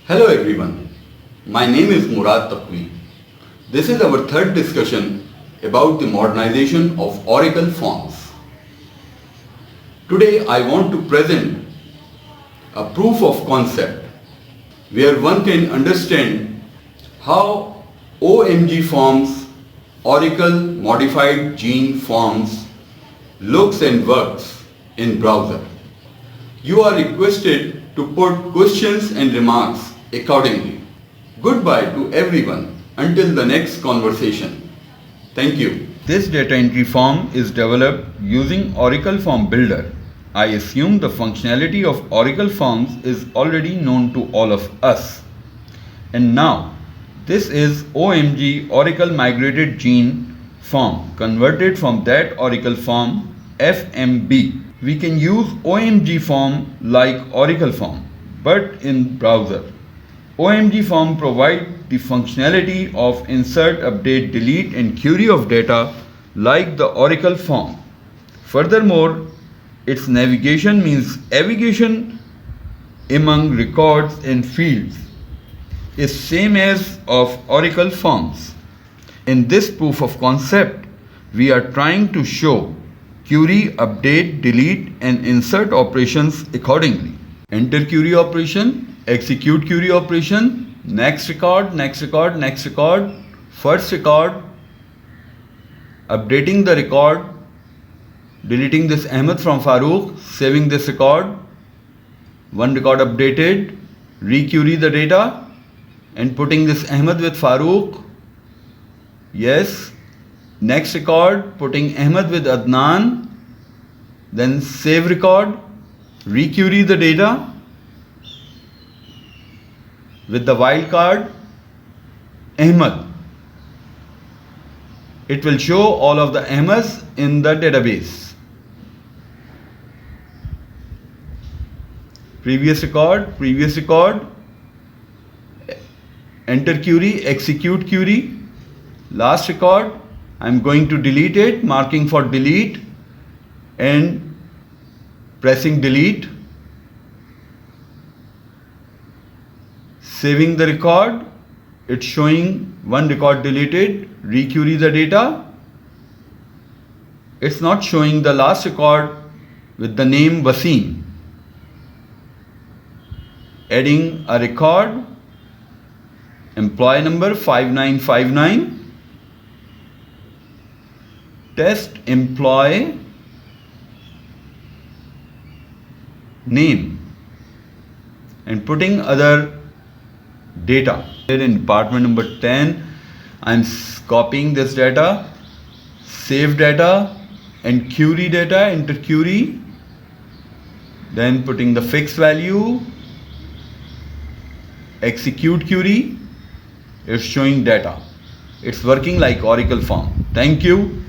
Hello everyone, my name is Murad Taqvi. This is our third discussion about the modernization of Oracle forms. Today I want to present a proof of concept where one can understand how OMG forms, Oracle Modified Gene Forms, looks and works in browser. You are requested to put questions and remarks accordingly. Goodbye to everyone until the next conversation. Thank you. This data entry form is developed using Oracle Form Builder. I assume the functionality of Oracle Forms is already known to all of us. And now, this is OMG Oracle Migrated Gene Form converted from that Oracle Form FMB. We can use OMG form like Oracle Form, but in browser. OMG form provides the functionality of insert, update, delete and query of data like the Oracle form. Furthermore, its navigation means navigation among records and fields is same as of Oracle forms. In this proof of concept, we are trying to show query, update, delete and insert operations accordingly. Enter query operation, execute query operation, next record, next record, next record, first record, updating the record, deleting this Ahmed from Farooq, saving this record, one record updated, re-query the data and putting this Ahmed with Farooq, yes, next record, putting Ahmed with Adnan, then save record, re-query the data with the wildcard Ahmed. It will show all of the Ahmeds in the database. Previous record, enter query, execute query, last record, I'm going to delete it, marking for delete and pressing delete, saving the record, it's showing one record deleted, re-query the data, it's not showing the last record with the name Wasim. Adding a record, employee number 5959, test employee name and putting other data. Here in department number 10, I'm copying this data, save data and query data, enter query, then putting the fixed value, execute query, it's showing data. It's working like Oracle form. Thank you.